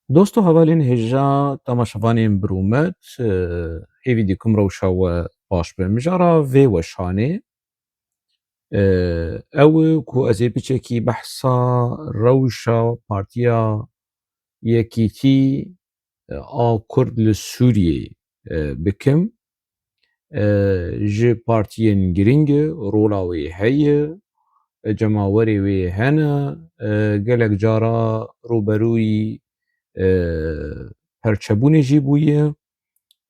دوستو هەڤالên hêja temaşevanên birûmet hêvî dîkim rewşa we baş be. Mijara vê weşanê ew ku ez ê biçekî behsa rewşa Partiya Yekîtî a Kurd li Sûriyê bikim. Ji partiyên giring e, rola wê heye, cemawerê wê hene, gelek cara rûberûyî perçebûnê jî bûye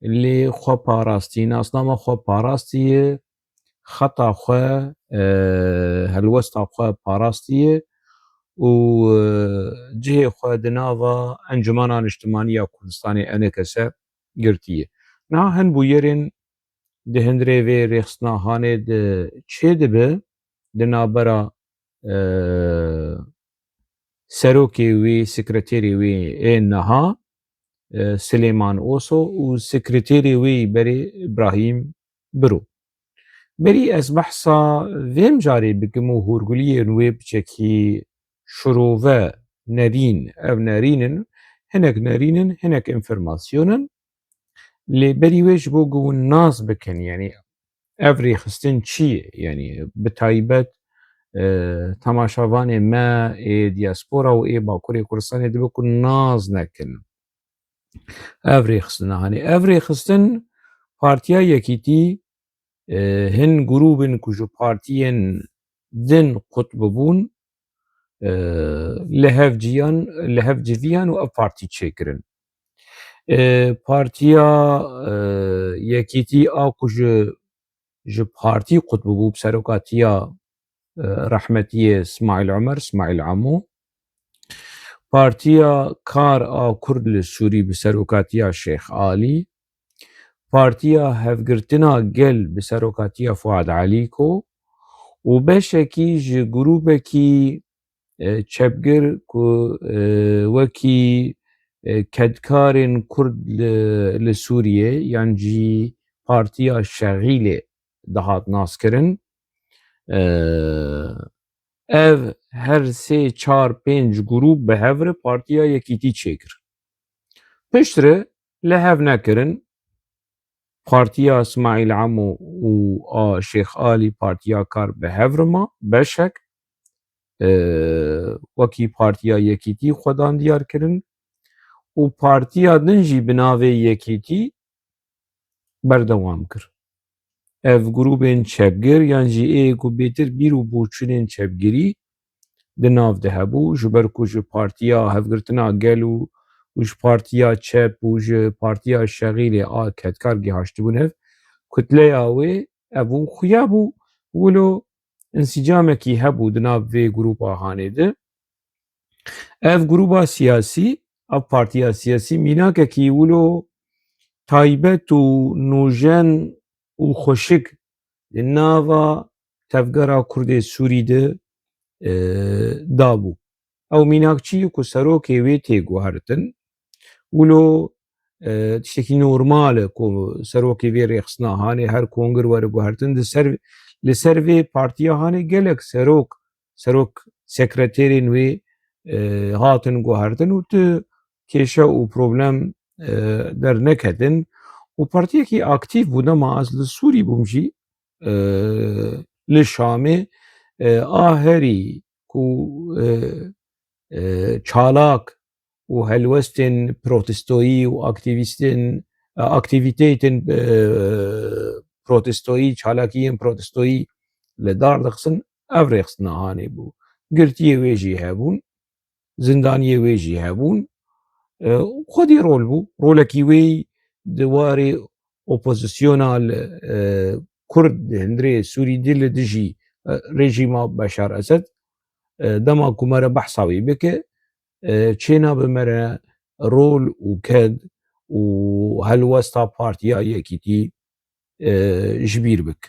lê xweparastî nasnama xwe parastiye, xeta xwe helwesta xwe parastiye û cihê xwe di nava Encumena Niştimaniya Kurdistanê NKS girtiye. Niha hin bûyerên di hundirê vê rêxistina Hanê de çê dibe di navbera serokê wê, sekreterê wê ên niha Silêman Oso û sekreterê wê berê İbrahîm Biro. Berî ez behsa vê mijarê bikim û hûrgiliyên wê biçekî şirove nerîn, ev nerînin, hinek nerînin, hinek înformasyonin lê berî wê ji bo ku hûn nas bikin yanî ev rêxistin çi ye? Yanî bi taybet temaşevanê me ê diaspora û ê Bakurê Kurdistanê dibe ku nas nekin ev rêxistina Hanê. Ev rêxistin Partiya Yekîtî hin grûbên ku ji partiyên din qut bibûn li hev civiyan û ev partî çêkirin. Partiya Yekîtî a ku ji partî qut bibû bi serokatiya rehmetiyê İsmaîl Umer, İsmaîl Emo, Partiya Kar a Kurd li Sûrî bi serokatiya Şêx Alî, Partiya Hevgirtina Gel bi serokatiya Fuad Alîko û beşekî ji grûpekî çepgir ku wekî Kedkarên Kurd li Sûriyê yan jî Partiya Şeğîlê dihat naskirin. Ev her sê, çar, pênc grûp bi hev re Partiya Yekîtî çêkir. Piştre li hev nekirin Partiya İsmaîl Emo û a Şêx Alî Partiya Kar bi hev re ma beşek wekî Partiya Yekîtî xwedan diyar kirin û partiya din jî bi navê Yekîtî berdewam kir. Ev grûpên çepgir yan jî ê ku bêtir bîr û boçûnên çepgirî di nav de hebû ji ber ku ji Partiya Hevgirtina Gel û ji Partiya Çep û ji Partiya Şeğîlê a Kedkar gihaştibûn hev, kutleya wê hebû xuya bû wilo insîcamekî hebû di nav vê grûpa Hanê de. Ev grûpa siyasî, ev partiya siyasî mînakekî wilo taybet û nûjen û xweşik di nava tevgera Kurdê Sûrî de dabû. Ew mînak çi ye ku serokê wê tê guhertin, wilo tiştekî normal e ku serokê vê rêxistina Hanê her kongir were guhertin li ser vê partiya Hanê gelek serok sekreterên wê hatin guhertin û tu kêşe û problem derneketin û partiyekî aktîv bû dema ez li Sûrî bûm jî li Şamê a herî ku çalak û helwestên protestoyî û aktivîteyên protestoyî, çalakiyên protestoyî li dar dixistin ev rêxistina Hanê bû. Girtiyê wê jî hebûn, zindaniyê wê jî hebûn, xwedî rol bû. Rolekî wê di warê opozisyona Kurd di hundirê Sûrî dî li dijî rejîma Beşar Esed dema ku me re behsa wî bike çê nabe me re rol û ked û helwesta Partiya Yekîtî ji bîr bik.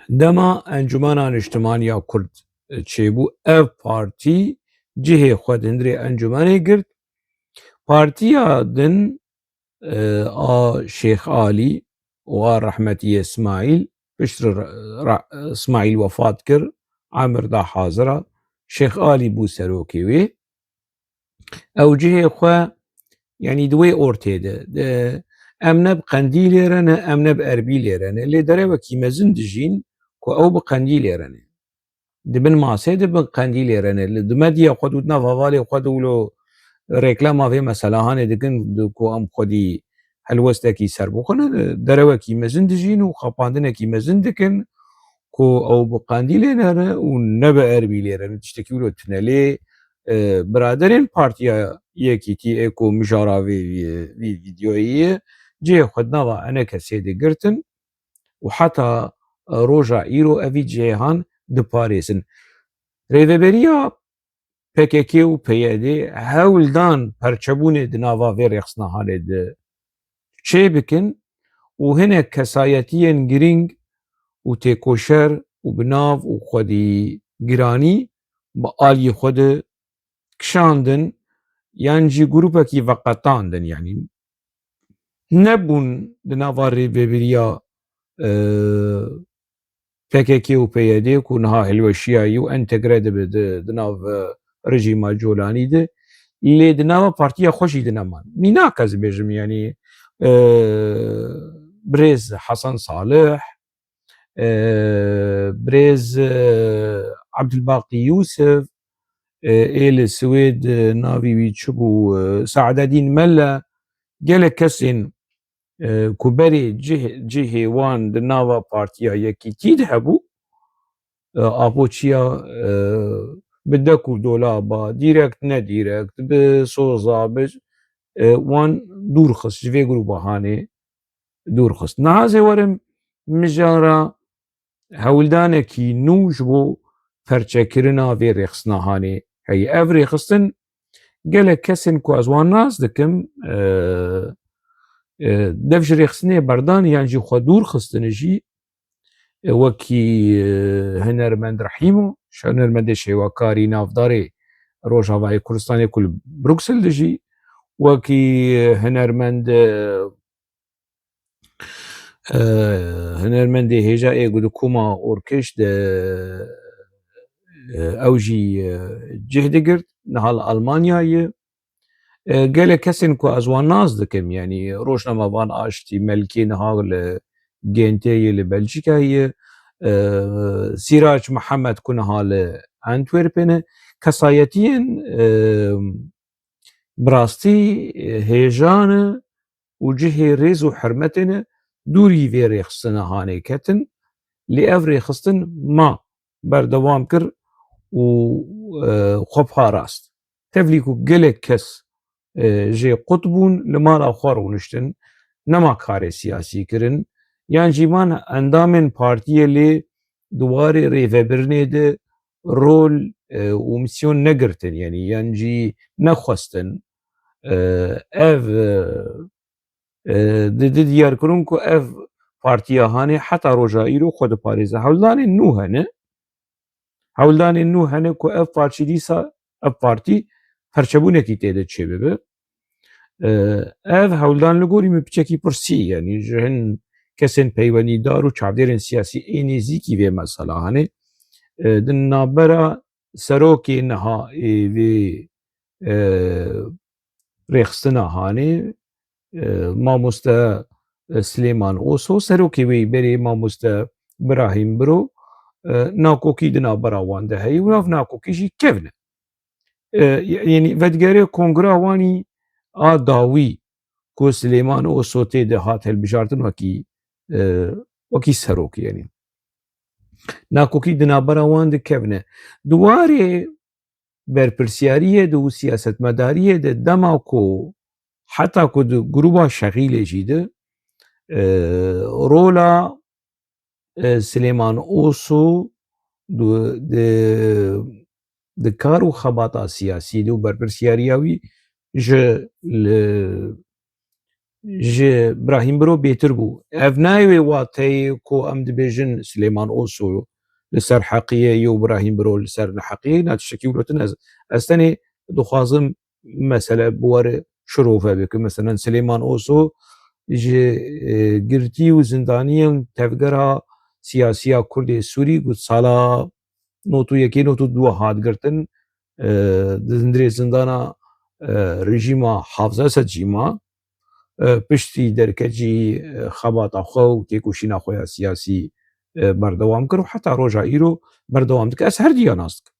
Dema Encumena Niştimaniya Kurd çêbû ev partî cihê xwe di hundirê encûmenê girt. Partiya din a Şêx Alî û a rehmetiyê İsmaîl piştre İsmaîl wefat kir, Amir da hazir e, شيخ آلي بو سروكي وي او جهه خو يعني دوي اورتيده ام نب قنديل رنا ام نب اربيل رنا اللي دروا كي مزن دجين كو او بقنديل رنا دبن ما سيد بن قنديل رنا دمدي خدودنا فوالي خدولو ريكلاما في مثلا هاني دكن كو ام خدي هلوستكي سربو خنا دروا كي مزن دجين وخباندنا كي مزن دكن كو او بقنديل رنا ونبا اربيل رنا تشتكيولو تنالي برادرین پارتیا یکیتی اکو مجاراوی ویدیویی جه خود نوا انا کسی دی گرتن و حتی روژا ایرو اوی جهان دپاریسن ریوبریا PKK و پیاده هولدان پرچبون دناوا وی رخصنا حاله ده چه بکن و هنه کسایتین گرینگ و تکوشر و بناو و خودی گرانی با آلی خود کشاندن یان جی گروپکی وقتاندن یعنی نبون دناوا ریوبریا PKK و PYD کو نها هلوشیایی و انتگرده به دناو رژیم جولانی ده لی دناوا پارتیا خوشی دنامان نیناکز بیجم یعنی بريز حسن صالح بريز عبد الباقي يوسف إلى السويد نافي ويتشبو سعد الدين ملا قال كسين كوبري جهه وان دناوا بارتيا يكي تيدهبو ابوچیا بدكو دولابا ديركت نديركت بصوزا وان دورخص جوي جروبا هاني دورخص نهازي ورم مجارا هولدانكي نوش بو فرچكرنا في رخصنا هاني هي اف رخصتن قال كسن كو ازوان ناس دكم دفج رخصني بردان يعني جي خو دورخصتن جي وكي هنرمند رحيمو هنرمند شيواكاري نافداري روجاواي كردستاني كل بروكسل دجي وكي هنرمند هيجا ايغو كوما اوركش اوجي جهدگرد نهال المانيا قال كسن كو ازوان ناس دكم يعني روشنما فان اشتي ملكي نهال جينتي لبلجيكا هي سراج محمد كنها لأنتوربن كسايتين براستي هيجان وجهي ريزو حرمتنا دوري في ريخصنا هاني كتن لأف ريخصتن ما بردوام كر وخبها راست تفليكو قلق كس جي قطبون لما لا خارونشتن نما کار سیاسی کرن یان جیمان اندامن پارتیه لی دواره ریوبرنه ده رول و میسیون نگرتن یعنی یان جی نخواستن اف ده دیار کرن که اف پارتیه هانه حتی روژایی رو خود پاریزه هولدان نو هنه که اف پارچی دیسا اف پارتی پرچبونه کی تیده چه ببه اف هولدان لگوری می بچکی پرسی یعنی جهن کسین پیوانی دار و چاودیرن سیاسی اینیزی کی وی مسئله هنه دن نابرا سروکی نها وی ریخستنا هانه ماموستا سلیمان اوسو سروکی وی بری ماموستا براهیم برو ناکوکی دنا برا وانده هی و ناف ناکوکی جی کفنه یعنی ودگری کنگره وانی داوی کو سليمان او صوتي ده هات هالبجارتن وكي سروك يعني ناكو كي دنا براوان ده كفنه دواري برپرسياريه دو سياسة مداريه ده دماكو حتى كو جروبا شغيله جيده رولا سليمان اوسو د کارو خباتا سیاسی دو برپرسيارياوي جه براهیم برو بيتر بو اف نايوي واتي كو ام دبيجن سليمان اوسو لسر حقيقية يو براهیم برو لسر حقيقية ناتشكي ولوتن استني دخوازم مسألة بوار شروفة بك مثلا سليمان اوسو جه گرتي و زندانية تفقرها سياسية كردي سوري قد سالا نوتو یکی نوتو دو هات گرتن دندری زندانا رژیما حافظه سجیما پشتی درکجی خباتا خو تێکوشینا خۆیان سیاسی بەردەوام کرد و حتا ڕۆژا ئیرۆ بەردەوام دکە ئەس هەردیە ناز دکەم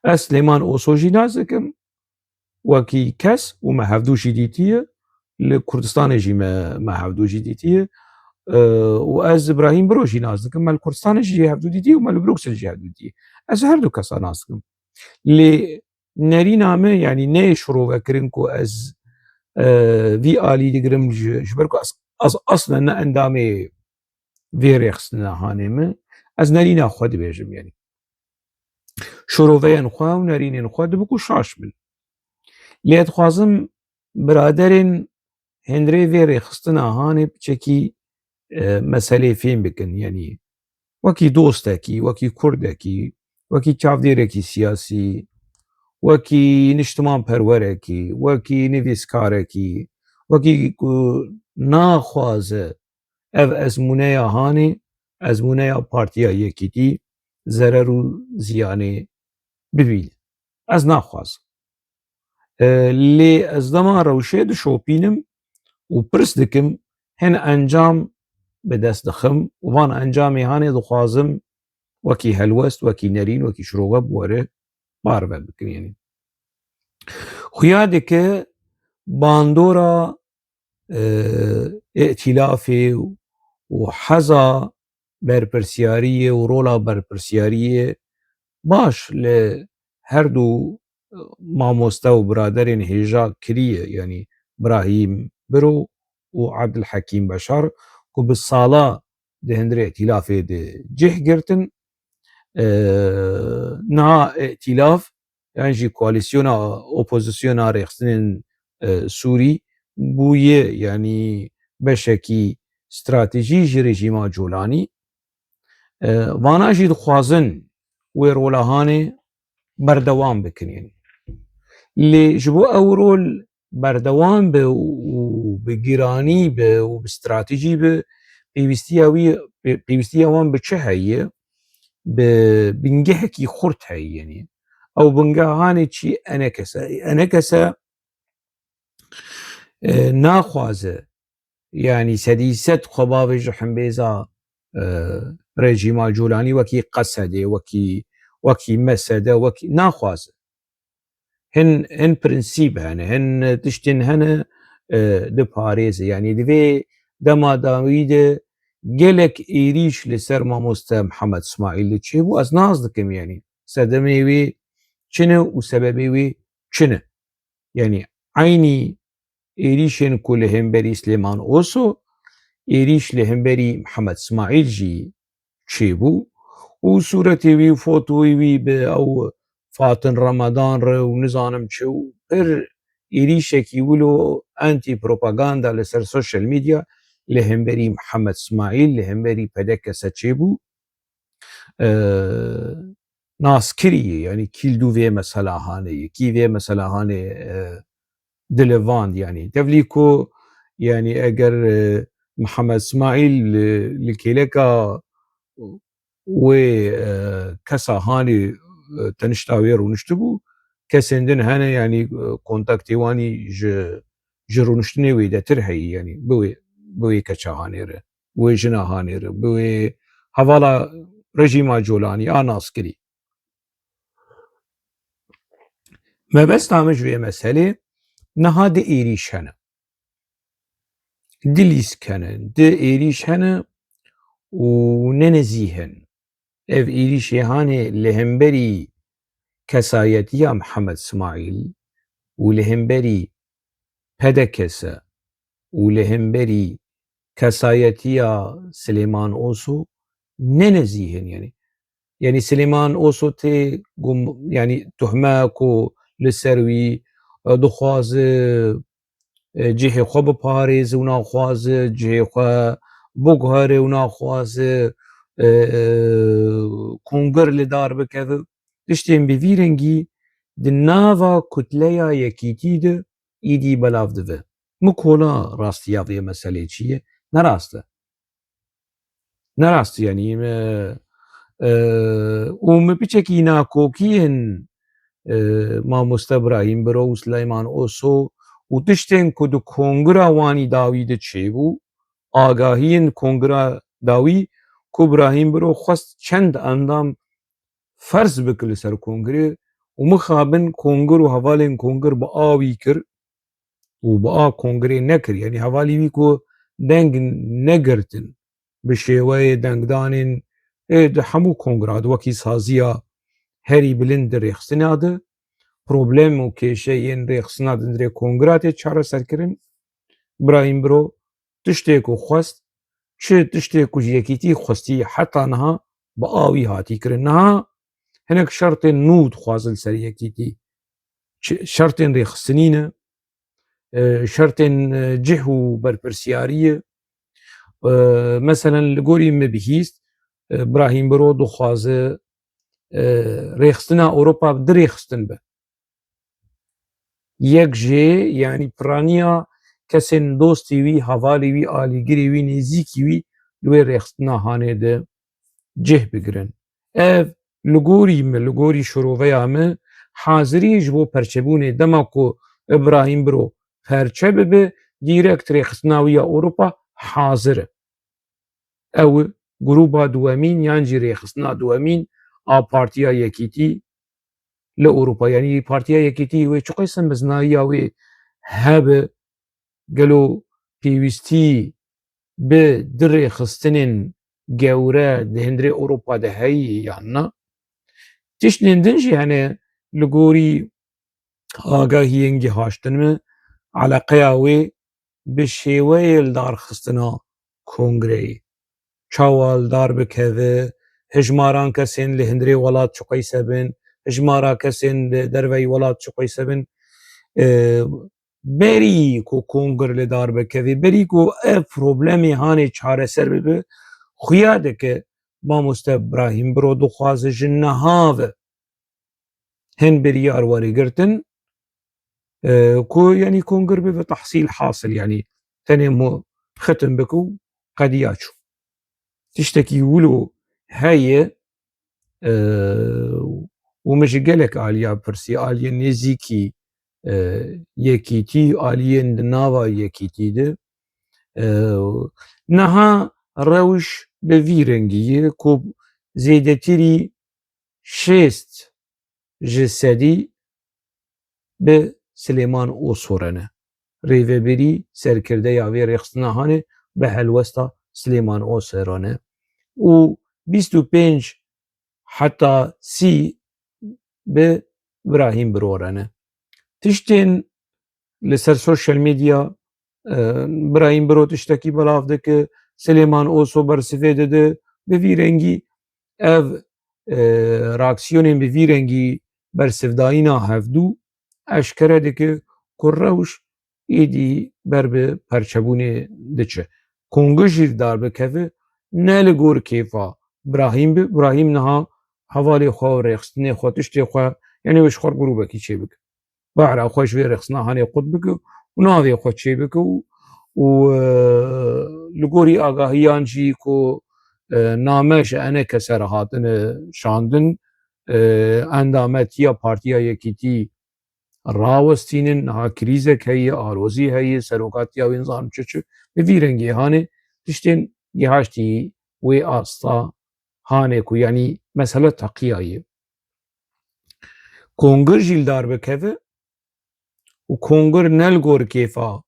ئەس سلێمان ئۆسۆژی ناز دەکەم وەکی کەس و مە هەفتووشی دیتیە لە کوردستانێژی مە هەفتووشی دیتیە و ئەس ئیبراهیم برۆژی ناز دەکەم مە لە کوردستانێژی هەفتوو دیتی و مە لە بروکسلژی هەفتوو دیتیە ئەس هەردوو کەسا ناز دەکەم لێ نەرینامە ینی نەیە شڕۆڤەکردن و ئەس وی آلی دیگرم جبر کو اصلا نه اندامه ویرخستنا هانمه از نرین خود بیجم یعنی شروعین خوا و نرینین خود بکو شاش بل لیت خوازم برادرین هندری ویرخستنا هانه بچکی مسئله فهم بکن یعنی وکی دوستکی وکی کردکی وکی چاودیرکی سیاسی وەکی نیشتمان پەروەرێکی وەکی نویسکارێکی وەکی ناخوازە ئەv ئەزمونەیە هاانێ ئەزمونەیە پارتیا یەکیتی زەرەر و زیانێ ببین ئەس ناخواز لێ ئەس دەما ڕەوشێ دشۆپینم و پرس دکم هەن ئەنجام بەدەست دەخم وان ئەنجامی هاانێ دخوازم وەکی هەلوەست وەکی نەرین وەکی شرۆڤە بوەرە باربەر بکرێنی خویادێکە باندۆرە ئێتیلافێ و حەزا بەرپرسیاریە و ڕۆڵا بەرپرسیاریە باش لە هەردوو مامۆستا و برادەرێن هێژا کریە ینی براهیم برۆ و عەبدولحەکیم بەشار و bi sala di hindirê îtilafê de cih girtin niha îtilaf yan jî koalîsyona opozisyona rêxistinên Sûrî bûye yanî beşekî stratejî ji rejîma Colanî vana jî dixwazin wê rolahanê berdewam bikin lê ji bo ew rol berdewam be û bi gîranî be û bi stratejî be pêwîstiya wan bi çi heye bi bingehekî xurt heye yenî ew bingehanê çi enekese naxwaze yanî sedî sed xwebavê ji himbêza rejîma Colanî wekî Qesedê wekî Mesede wekî naxwaze hin prinsîp hene hin tiştên hene diparêze yanî divê dema dawî de gelek êrîş li ser mamoste Mihemed İsmaîl de çêbû ez naz dikim yanî sedemê wê çi ne û sebebê wê çi ne yanî aynî êrîşên ku li hemberî Slêman Oso êrîş li hemberî Mihemed İsmaîl jî çêbû û sûretê wî fotoyê wî bi ew Fatin Remedan re û nizanim çi û pir êrîşekî wilo entî propaganda li ser sosyal medya li hemberî Mihemed İsmaîl li hemberî pedekese çêbû naskirî yanî kîldû vê mesela hanê kî vê mesela hanê dilevand yanî tevlî ku yanî eger Mihemed İsmaîl li kêleka wê kesa hanê tenişta wê rûniştibû kesên din hene yanî kontaktê wanî ji rûniştinê wê de tir heyî yanî bi wê keça hanê re wê jina hanê re bi wê hevala rejîma Colanî a naskirî mebesta min ji vê meselê niha di êrîş hene di lîsk hene di êrîş hene û ne nezî hin ev êrîşê hanê li hemberî kesayetiya Mihemed İsmaîl û li hemberî pedekese û li hemberî kesayetiya Slêman Oso ne nezî hin yanî yanî Slêman Oso tê yanî tuhme ku li ser wî dixwaze cihê xwe biparêze û naxwaze cihê xwe biguhere û naxwaze kongir li dar bikeve tiştên bi vî rengî di nava kutleya yekîtî de îdî belav dibe min kola rastiya vê meselê çi ye ne rast e ne rast yanî û min piçekî nakokî yên mamoste Birahîm Biro û Sileyman Oso û tiştên ku di kongira wanî dawî de çêbû agahiyên kongira dawî ku Birahîm Biro xwest çend endam ferz bike li ser kongirê û mixabin kongir û hevalên kongir bi awî kir û bi a kongirê nekir yanî hevalî wî ku deng negirtin bi şêweyê dengdanên di hemû kongira di wekî saziya herî bilind di rêxistina de problem û kêşeyên rêxistina di nirê kongira tê çareserkirin Birahîm Biro tiştê ku xwest çi tiştê ku ji yekîtî xwestî heta niha bi awî hatî kirin niha hinek şertên nû dixwazin li ser yekîtî şertên rêxistinî ne şertên cih û berpirsyariyê meselen li gorî me bihîst Birahîm Biro dixwaze rêxistina Ewropa dirêxistin be yek jê yanî piraniya kesên dostî wî hevalê wî alîgirê wî nêzîkî wî li wê rêxistina hanê de cih bigirin ev li gorî me li gorî şiroveya me hazirî ji bo perçebûnê dema ku Birahîm Biro perçe bibe dîrekt rêxistina wî ya Ewropa hazir e ew grûpa duhemîn yan jî rêxistina duhemîn a Partiya Yekîtî li Ewropa yanî Partiya Yekîtî wê çi qesan biznayiya wê hebe gelo pêwîstî bi dirêxistinên gewre di hundirê Ewropa de heyî yan na tiştên din jî hene li gorî agahiyên gihaştin me eleqeya wê bi şêweyê li darxistina kongireyê çawa li dar bikeve hejmaran kesên li hundirê welat çi qeyse bin hejmara kesên li derveyî welat çi qeyse bin berî ku kongir li dar bikeve berî ku ev problemê hanê çareser bibe xuya dike mamoste Birahîm Biro dixwaze ji niha ve hin biryar werîgirtin ku yanî kongir bibe tehsîl hasil yanî tenê xitim bike û qediya çû tiştekî wilo heye û min ji gelek aliya pirsî aliyên nêzîkî yekîtî aliyên di nava yekîtî de niha rewş bi vî rengî ye ku zêdetirî şêst ji sedî bi Silêman Oso re ne rêveberî serkirdeya vê rêxistina hanê bi helwesta Silêman Oso re ne û bîst û pênc heta sî bi Birahîm Biro re ne tiştên li ser sosyal medya Birahîm Biro tiştekî belav dike Silêman Oso bersivê dide bi vî rengî ev reaksiyonên bi vî rengî bersivdayîna hevdû eşkere dike ku rewş êdî ber bi perçebûnê diçe kongir jî dar bikeve ne li gor kêfa Birahîm be Birahîm niha hevalê xwe û rêxistinê xwe tiştê xwe yanî wê ji xwe grûpekî çê bike bara xwe ji vê rêxistina hanê qut bike û navê xwe çê bike û li gorî agahiyan jî ku name ji eneke ser hatine şandin endametiya Partiya Yekîtî rawestînin niha krîzek heye alozî heye serokatiya wê nizanim çi çi bi vî rengî hanê tiştên gihaştî wê asta hanê ku yanî mesele teqiya ye kongir jî li dar bikeve û kongir ne li gor kêfa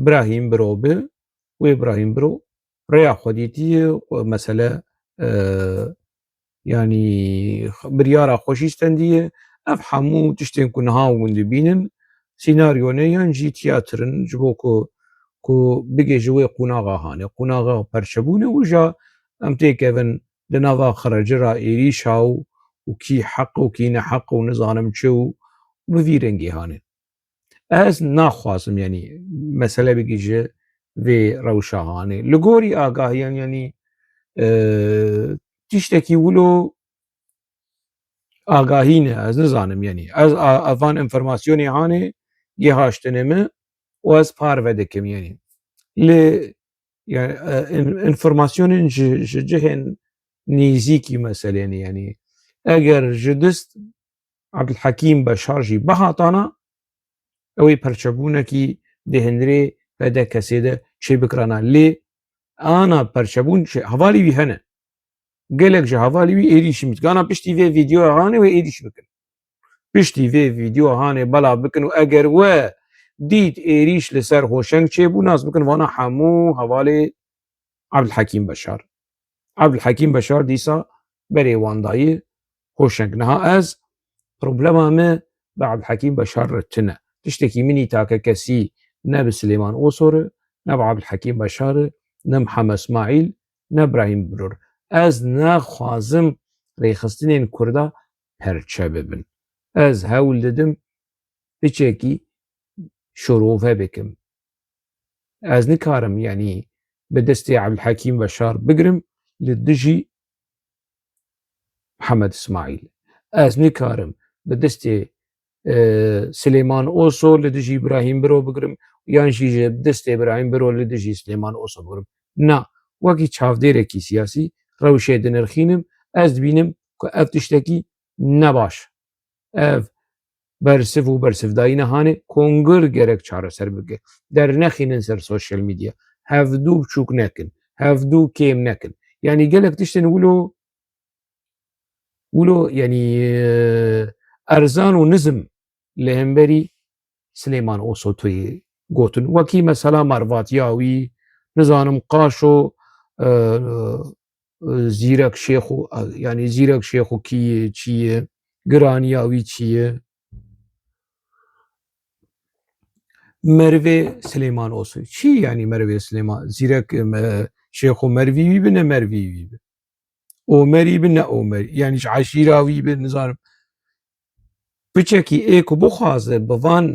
Birahîm Biro be wê Birahîm Biro rêya xwe dîtiye mesele yanî biryara xwe jî stendiye ev hemû tiştên ku niha hûn dibînin sînaryoneyan jî tîyatrin ji bo ku bigê ji wê qunaxa hanê qunaxa perçebûnê û ja em têkevin di nava xerecira êrîşa û kî heq û kî neheq û nizanim çi û bi vî rengî hanê ez naxwazim yanî mesele bigî ji vê rewşa hanê li gorî agahiyan yanî tiştekî wilo agahî ne ez nizanim yanî ez evan informasyonê hanê gihaştinê me û ez parve dikim yanî lê informasyonên ji cihên نيزيكي مثلا يعني اگر جدست عبدالحكيم بشار جي بهاتانا اوي پرچبونكي دهندري بدا كسيده شي بكرانا لي انا پرچبون هوالي وي هنه قالك جه هوالي وي ايريش متكانا بشتي في فيديو هاني و ايريش بكن بشتي في فيديو هاني بلا بكن و اگر و ديت ايريش لسر هوشنگ چه بو ناس بكن وانا حمو هوالي عبدالحكيم بشار عبدالحكيم بشار ديسا بري وانداي هوشنگ نها از بروبلما ما بعبدالحكيم بشار رتنا تشتكي مني تاكا كسي نب سليمان اوصر نب عبدالحكيم بشار نه محمد اسماعيل نه ابراهيم برور از نخوازم ريخستنين كردا پرچه ببن از هول ددم بچكي شروفه بكم از نكارم يعني بدستي عبدالحكيم بشار بقرم للدجي محمد اسماعيل از نكارم بدستي سليمان اوصو لدجي ابراهيم برو بقرم يانشي بدستي ابراهيم برو لدجي سليمان اوصو بقرم نا وكي چاوديركي سياسي روشه دنرخينم از بينم كو اف تشتكي نباش اف برسف و برسف داينه هانه كونگر gerek çare ser bike der nexinin ser sosyal medya hevdû bçûk nekin hevdû kêm nekin yani gelek tiştên wilo yani erzan û nizm li hemberî Silêman Osotoyê gotin wekî mesela mervatiya wî nizanim qaşo zîrek şêx û yani zîrek şêx û kî çi ye giraniya wî çi ye Merve Silêman Osoy çi yani Merve Silêman zîrek şêx û mervî wî bi ne mervî wî bi omerî bi ne omerî yani ji eşîra wî bi nizanim biçekî ê ku bixwaze bi van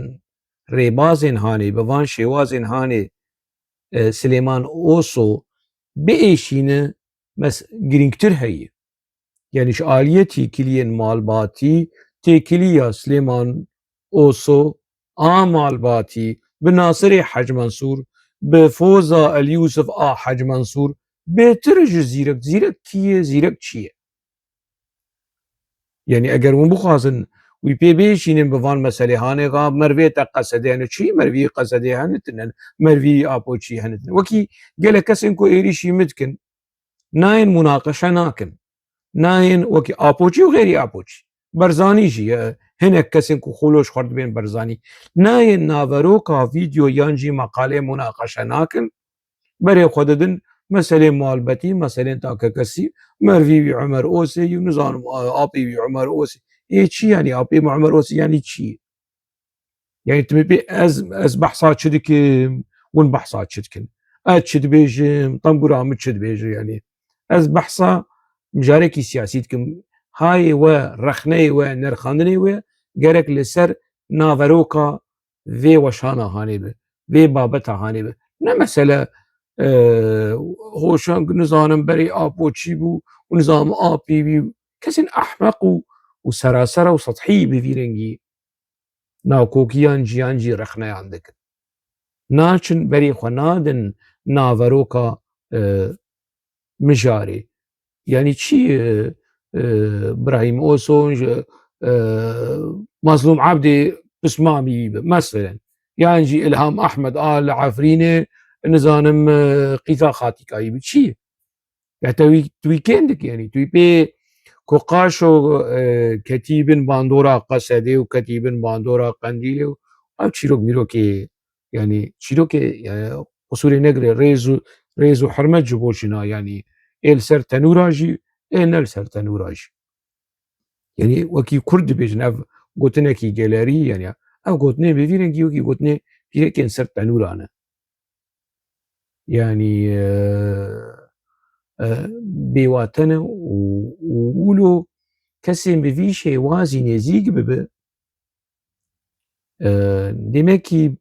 rêbazên hanê bi van şêwazên hanê Silêman Oso biêşîne girîngtir heye yani ji aliyetî kiliyên malbatî têkiliya Silêman Oso a malbatî bi Nasirê Hec Mensûr bi Foza El Yûsuf a Hec Mensûr bêtir ji zîrek zîrek kî ye zîrek çi ye yani eger hûn bixwazin wî pê biêşînin bi van meselê hanê ga mervê te qesedê hene çi mervî qesedê henetinin mervî apoçî henetinin wekî gelek kesên ku êrîşî min dikin nayên mûnaqeşe nakin nayên wekî apoçî û gêrî apoçî Berzanî jî hinek kesên ku xoloş xwe dibên Berzanî nayên naveroka vîdyo yan jî meqalê mûnaqeşe nakin berê xwe didin meselên malbatî meselên takekesî mervî wî Umer Osê yû nizanim apê wî Umer Osê ê çi yani apê me Umer Osê yani çi ye yani tu pê ez behsa çi dikim hûn behsa çi dikin ez çi dibêjim tembûra min çi dibêje yani ez behsa mijarekî siyasî dikim hayê we rexneyê we nerxandinê we gerek li ser naveroka vê weşana hanê be vê babeta hanê be ne mesele هۆشنگ nizanim berê apoçî bû û nizanim apê wî kesên ehmeq û seraser û sethî bi vî rengî navkokiyan jiyan jî rexneyan dikin naçin berê xwe nadin naveroka mijarê yani çi Ibrahîm Oso Mazlûm Ebdê pismamî wî be meselen yan jî İlham Ehmed a li Efrînê nizanim qîza xatîkayî bi çi ye ya te wî kêm dikî yani tu pê ku qaşo ketîbin bandora Qesedê û ketîbin bandora Qendîlê û ev çîrok mîrokê yani çîrokê qusûrê negire rêz û hirmet ji bo jina yani ê li ser tenûra jî ê ne li ser tenûra jî yani wekî Kurd dibêjin ev gotinekî gelerî yani ev gotinê bi vî rengî wekî gotinê pîrekên ser tenûran e yani bêwate ne û wilo kesên bi vî şêwazî nêzik bibe demekî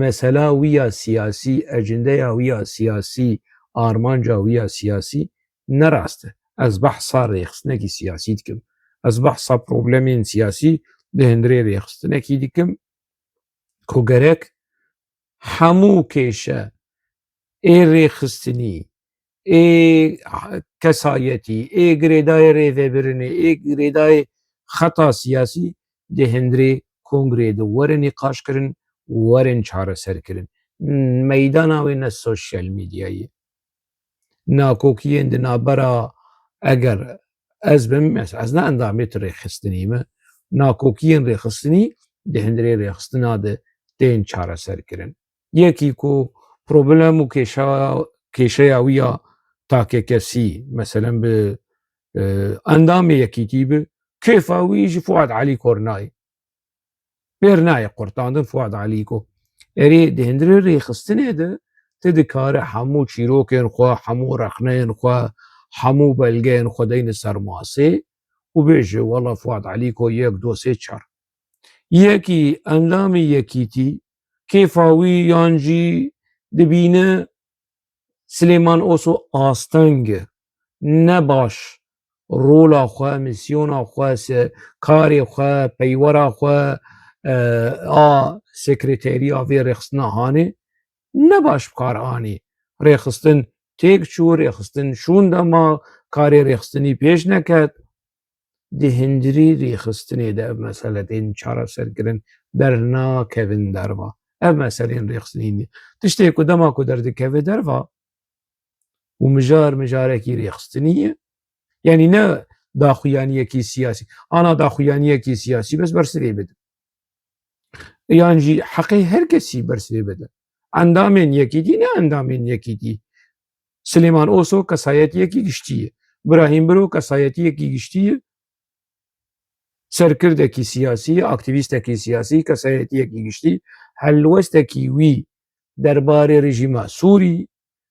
mesela wî ya siyasî ecendeya wî ya siyasî armanca wî ya siyasî ne rast e ez behsa rêxistinekî siyasî dikim ez behsa problemên siyasî di hundirê rêxistinekî dikim ku gerek hemû kêşe ê rêxistinî کەسایەتی گرێدای ڕێڤێبرنێ گرێدای خەتا سیاسی دێ هەندرێ کۆنگرێ دە وەرە نیقاشکردن وەرن چارەسەرکردن مەیدانا وێنە سۆشیال میدیایە ناکۆکیên di navbera eger ez bim ez ne endamê tu rêxistinî me nakokiyên rêxistinî di hindirê rêxistina de tên çareserkirin yekî ku problem û kêşeya wî ya takekesî meselen bi endamê yekîtî bi kêfa wî ji Fuad Elî Kornayê pêr nayê qurtandin Fuad Elî ko erê di hindirê rêxistinê de tu dikare hemû çîrokên xwe hemû rexneyên xwe hemû belgeyên xwe deyne ser masê û bêje wela Fuad Elî ko yek do sê çar yekî endamê yekîtî kêfa wî yan jî dibîne Silêman Oso asteng e ne baş rola xwe misyona xwe karê xwe peywera xwe a sekretêriya vê rêxistina hanê ne baş bi kar anî rêxistin têk çû rêxistin şûn dema karê rêxistinî pêş neket di hindirî rêxistinê de ev mesele tên çareserkirin dernakevin derva ev meselên rêxistinî tiştê ku dema ku derdikeve derva û mijar mijarekî rêxistinî ye yanî ne daxuyaniyekî siyasî ana daxuyaniyekî siyasî bes bersivê bidin yan jî heqê her kesî bersivê bidin endamên yekîtî ne endamên yekîtî Silêman Oso kesayetiyekî giştî ye Birahîm Biro kesayetiyekî giştî ye serkirdekî siyasî aktivîstekî siyasî kesayetiyekî giştî helwestekî wî derbarê rejîma Sûrî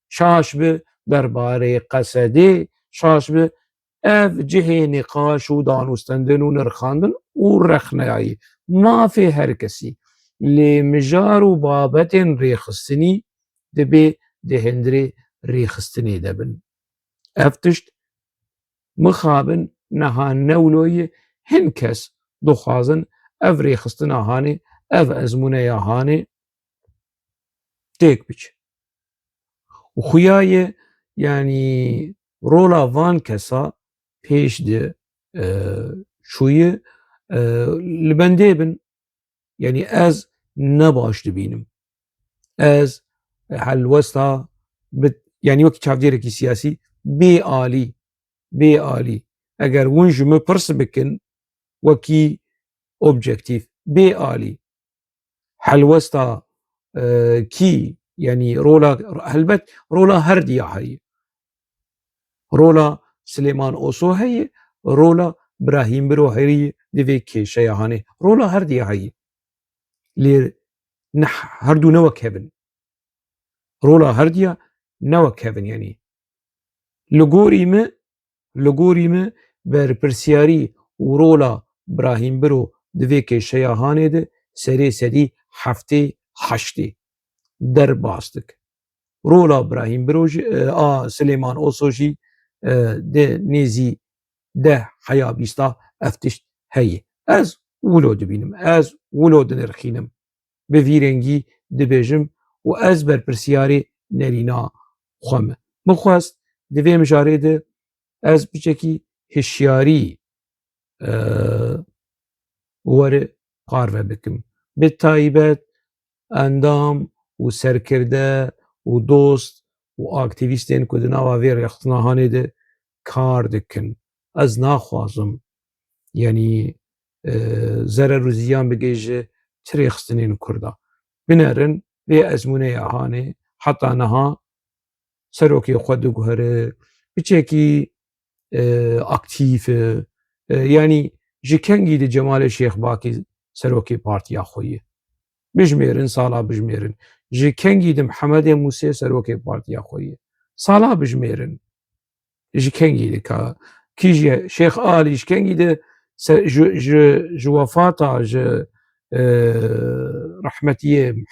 şaş bi derbarê Qesedê şaş bi ev cihê nîqaş û danûstandin û nirxandin û rexneyayî mafê her kesî lê mijar û babetên rêxistinî dibe di hindirê rêxistinê de bin ev tişt mixabin niha newloyê hin kes dixwazin ev rêxistina hanê ev ezmûneya hanê têk biçe û xuya ye yanî rola van kesa pêş di çûyê li bendê bin yanî ez ne baş dibînim ez helwesta yanî wekî çavdêrekî siyasî bê alî eger hûn ji min pirs bikin wekî objektif bê alî helwesta kî yanî rola helbet rola her diya heye rola Silêman Oso heye rola Birahîm Biro heye di vê kêşeya hanê rola her diya heye lê herdû ne wek hevin rola her diya ne wek hevin yanî li gorî me berpirsiyarî û rola Birahîm Biro di vê kêşeya hanê de serê sedî heftê heştê derbas dike rola Birahîm Biro jî a Silêman Oso jî di nêzî deh heya bîsta ev tişt heye ez wilo dibînim ez wilo dinirxînim bi vî rengî dibêjim û ez berpirsiyarê nerîna xwe me min xwest di vê mijarê de ez biçekî hişyarî were parve bikim bi taybet endam û serkirde û dost û aktivîstên ku di nava vê rêxistina hanê de kar dikin ez naxwazim yanî zerer û ziyan bige ji ti rêxistinên Kurda binerin vê ezmûneya hanê heta niha serokê xwe diguhere biçekî aktîv e yanî ji kengî di Cemalê Şêxbakî serokê partiya xwe ye bijmêrin sala bijmêrin ji kengî di Mihemedê Musê serokê partiya xwe ye sala bijmêrin ji kengî de kî jî Şêx Alî ji kengî de ji wefata ji rehmetiyê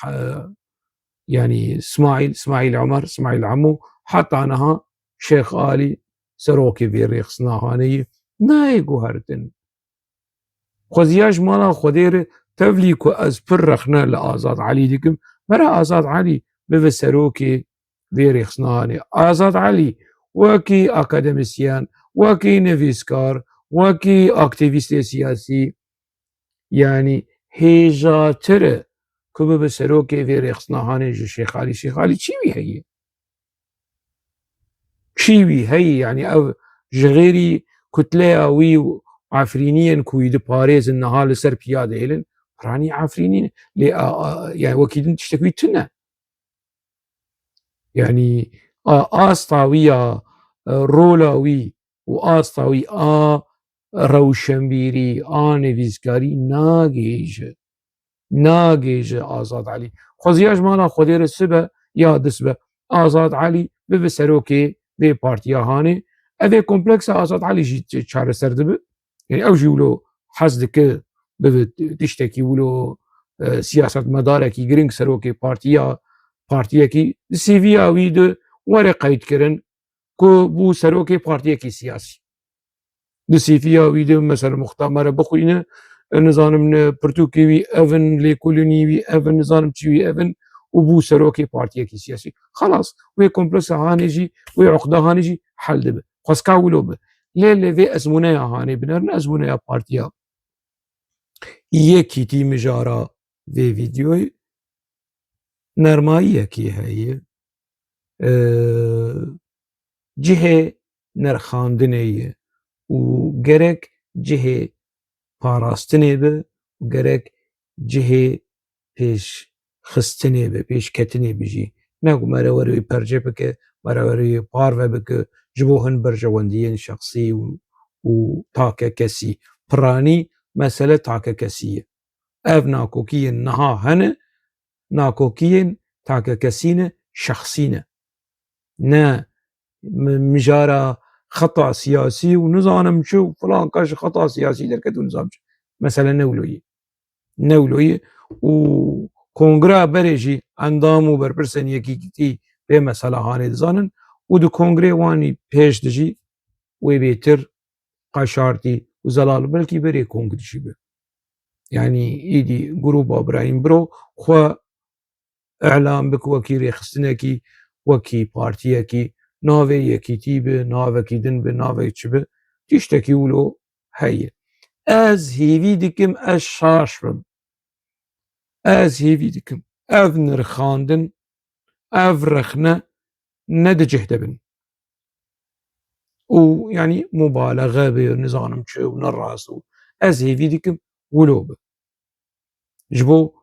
yanî İsmaîl Emer İsmaîl Emû heta niha Şêx Alî serokê vê rêxistina hanê ye nayê guhertin xweziya ji mala Xwedê re tevlî ku ez pir rexne li Azad Elî dikim were Azad Elî bibe serokê vê rêxisnehanê Azad Elî wekî akademisyen, wekî nivîskar, wekî aktivîstê siyasî yanî hêjatir e ku bibe serokê vê rêxisnehanê ji Şêx Elî. Şêx Elî çi wî heye? Çi wî heye? Yani ew ji xêrî kutleya wî û efrîniyên ku wî diparêzin niha li ser piyade hêlin, piranî efrînî lê yani wekî din tiştek wî tune. Yani asta wî ya rola wî û asta wî a rewşenbîrî, a nivîskarî nagêje Azad Elî. Xweziya ji mala Xwedê re sibe ya disbe Azad Elî bibe serokê vê partiya hanê. Evê kompleksa Azad Elî jî çareser dibe. Yani ew jî wilo hez dike bibe tiştekî wilo siyasetmedarekî giring serokê partiyekî di CVya wî de were qeydkirin ku bû serokê partiyekî siyasî. Di CVya wî de mesela muxtemere bixwîne nizanim pirtûkê wî ev in, lêkolînî wî ev in, nizanim çi wî ev in û bû serokê partiyekî siyasî. Xelas wê kompleksa hanê jî wê eqda hanê jî hel dibe. Xwestka wilo be. Lê li vê ezmûneya hanê binerin ezmûneya partiya yekîtî mijara vê vîdyoyê nermayiyekî heye. Cihê nirxandinê ye û gerek cihê parastinê be û gerek cihê pêşxistinê be, pêşketinê be jî. Ne ku mere were wê perce bike, mere were wê parve bike ji bo hin berjewendiyên şexsî û takekesî. Piranî mesele takekesî ye. Ev nakokiyên niha hene, nakokiyên takekesî ne, şexsî ne. Ne mijara xeta siyasî û nizanim çi û filan kes ji xeta siyasî derket û nizam çi. Mesele ne wilo ye. Ne wilo ye û Kongreya berê jî endam û berpirsên yekîtî vê mesela hanê dizanin û di kongrê wanî pêş dijî wê bêtir qeşartî û zelal belkî berê kongrî jî be. Yani êdî grûpa Birahîm Biro xwe elam bike wekî rêxistinekî, wekî partiyekî, navê yekîtî be, navekî din be, navê çi be, tiştekî wilo heye. Ez hêvî dikim ez şaş bim. Ez hêvî dikim ev nirxandin, ev rexne ne di cih de bin. û yanî mubalexe be nizanim çi û nerast û ez hêvî dikim wilo be. Ji bo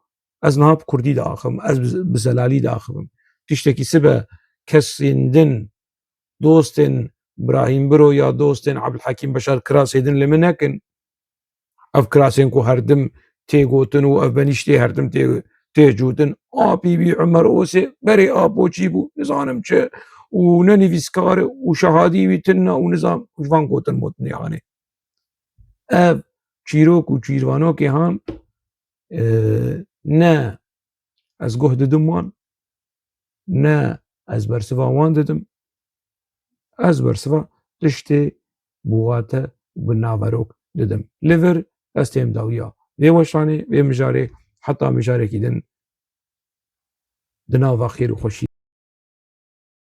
ez niha bi Kurdî de axivim, ez bi zelalî de axivim. Tiştekî sibe kesên din dostên Birahîm Biro ya dostên Ebdulhekîm Beşar kirasê din li min nekin. Ev kirasên ku her tim tê gotin û ev benîştê her tim tê cûtin. Apî wî Umer Osê berê apoçî bû nizanim çi û ne nivîskar e û şehadî wî tune û nizam van gotin motinê hanê. Ev çîrok û çîrvanokê han ne ez guh didim wan, ne ez bersiva wan didim, ez bersiva tiştê bûwate bi naverok didim. Li vir ez têm dawiya vê weşanê, vê mijarê heta mijarekî din di nava xêr û xweşî